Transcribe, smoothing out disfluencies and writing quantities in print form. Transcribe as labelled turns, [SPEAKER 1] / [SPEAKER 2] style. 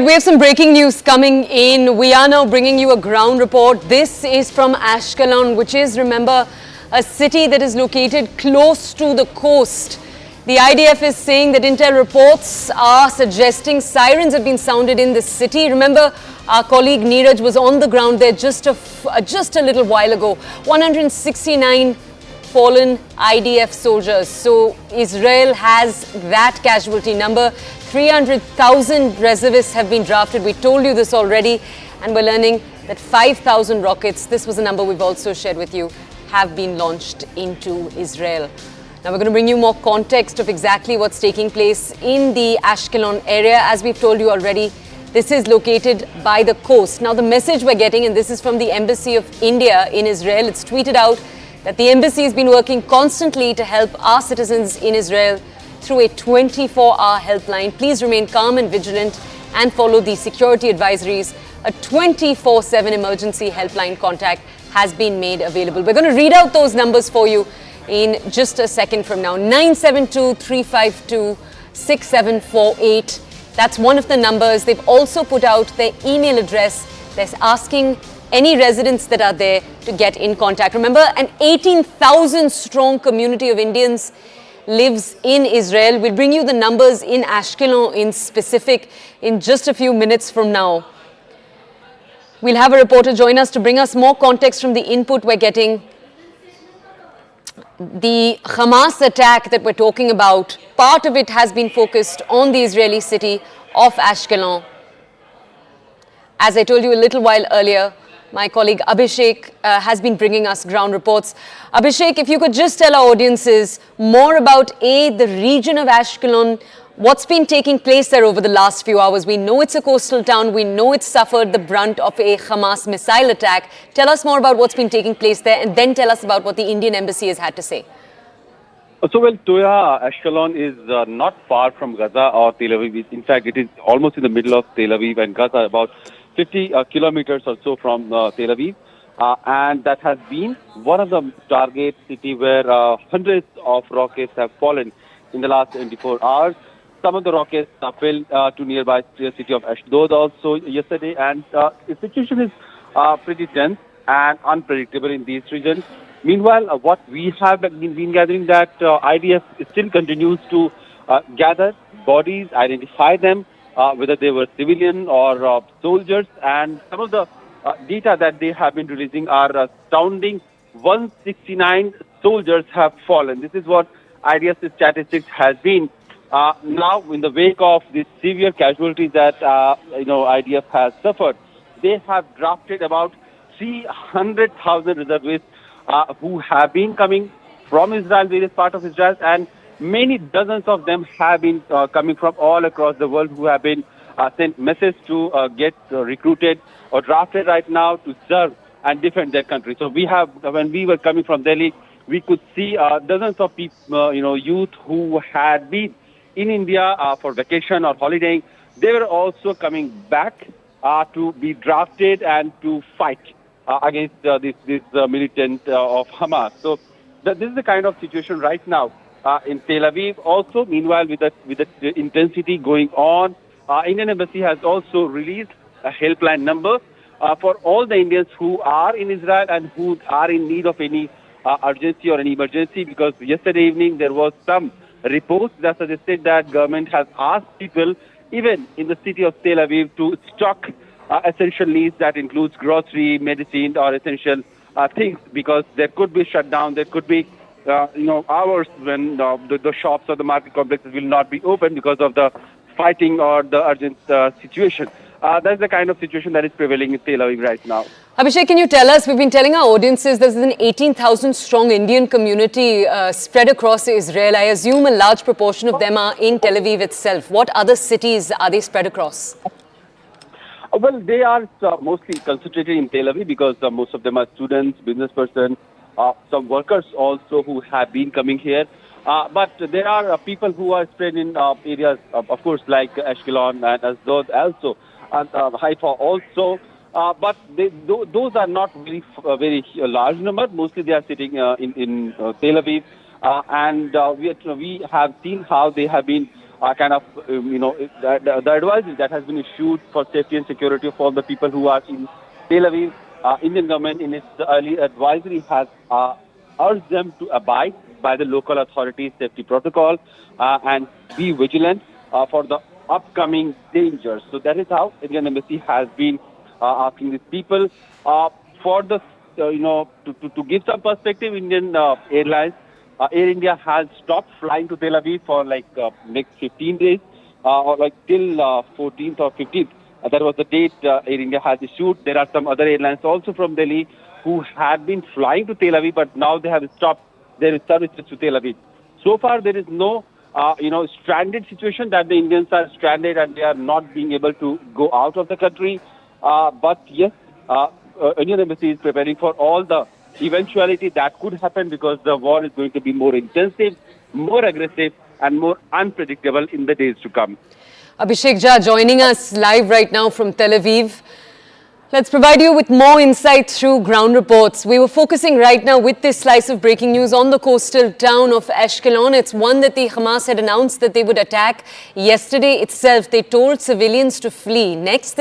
[SPEAKER 1] We have some breaking news coming in. We are now bringing you a ground report. This is from Ashkelon, which is, remember, a city that is located close to the coast. The IDF is saying that intel reports are suggesting sirens have been sounded in the city. Remember, our colleague Neeraj was on the ground there just a little while ago. 169 fallen IDF soldiers. So Israel has that casualty number. 300,000 reservists have been drafted. We told you this already, and we're learning that 5,000 rockets, this was a number we've also shared with you, have been launched into Israel. Now we're going to bring you more context of exactly what's taking place in the Ashkelon area. As we've told you already, this is located by the coast. Now the message we're getting, and this is from the Embassy of India in Israel, it's tweeted out that the embassy has been working constantly to help our citizens in Israel through a 24-hour helpline. Please remain calm and vigilant and follow the security advisories. A 24/7 emergency helpline contact has been made available. We're going to read out those numbers for you in just a second from now. 972-352-6748. That's one of the numbers. They've also put out their email address. They're asking any residents that are there to get in contact. Remember, an 18,000 strong community of Indians lives in Israel. We'll bring you the numbers in Ashkelon in specific in just a few minutes from now. We'll have a reporter join us to bring us more context from the input we're getting. The Hamas attack that we're talking about, part of it has been focused on the Israeli city of Ashkelon. As I told you a little while earlier, my colleague Abhishek has been bringing us ground reports. Abhishek, if you could just tell our audiences more about the region of Ashkelon, what's been taking place there over the last few hours. We know it's a coastal town. We know it's suffered the brunt of a Hamas missile attack. Tell us more about what's been taking place there, and then tell us about what the Indian embassy has had to say.
[SPEAKER 2] Toya, Ashkelon is not far from Gaza or Tel Aviv. In fact, it is almost in the middle of Tel Aviv and Gaza, about 50 kilometers or so from Tel Aviv. And that has been one of the target city where hundreds of rockets have fallen in the last 24 hours. Some of the rockets fell to nearby city of Ashdod also yesterday. And the situation is pretty tense and unpredictable in these regions. Meanwhile, what we have been gathering that IDF still continues to gather bodies, identify them, whether they were civilian or soldiers. And some of the data that they have been releasing are astounding. 169 soldiers have fallen. This is what IDF statistics has been. Now, in the wake of the severe casualties that IDF has suffered, they have drafted about 300,000 reservists who have been coming from Israel, various parts of Israel, and many dozens of them have been coming from all across the world who have been sent messages to get recruited or drafted right now to serve and defend their country. So we have, when we were coming from Delhi, we could see dozens of people, youth who had been in India for vacation or holidaying. They were also coming back to be drafted and to fight against this militant of Hamas. So this is the kind of situation right now in Tel Aviv. Also, meanwhile, with the intensity going on, Indian Embassy has also released a helpline number for all the Indians who are in Israel and who are in need of any urgency or any emergency, because yesterday evening there was some reports that suggested that government has asked people, even in the city of Tel Aviv, to stock essential needs that includes grocery, medicine, or essential things, because there could be shutdown, there could be hours when the shops or the market complexes will not be open because of the fighting or the urgent situation. That's the kind of situation that is prevailing in Tel Aviv right now.
[SPEAKER 1] Abhishek, can you tell us, we've been telling our audiences there's an 18,000 strong Indian community spread across Israel. I assume a large proportion of them are in Tel Aviv itself. What other cities are they spread across?
[SPEAKER 2] Well, they are mostly concentrated in Tel Aviv because most of them are students, business persons, some workers also who have been coming here. But there are people who are spread in areas, of course, like Ashkelon and Ashdod also, and Haifa also. But those are not very large number. Mostly they are sitting in Tel Aviv. And we have seen how they have been the advisory that has been issued for safety and security of all the people who are in Tel Aviv. Indian government in its early advisory has urged them to abide by the local authorities' safety protocol and be vigilant for the upcoming dangers. So that is how Indian Embassy has been asking these people for the to give some perspective. Indian Airlines, Air India has stopped flying to Tel Aviv for next 15 days or like till 14th or 15th. That was the date Air India has issued. There are some other airlines also from Delhi who have been flying to Tel Aviv, but now they have stopped their services to Tel Aviv. So far, there is no stranded situation that the Indians are stranded and they are not being able to go out of the country. But yes, Indian Embassy is preparing for all the eventuality that could happen because the war is going to be more intensive, more aggressive, and more unpredictable in the days to come.
[SPEAKER 1] Abhishek Jha joining us live right now from Tel Aviv. Let's provide you with more insight through ground reports. We were focusing right now with this slice of breaking news on the coastal town of Ashkelon. It's one that the Hamas had announced that they would attack yesterday itself. They told civilians to flee. Next,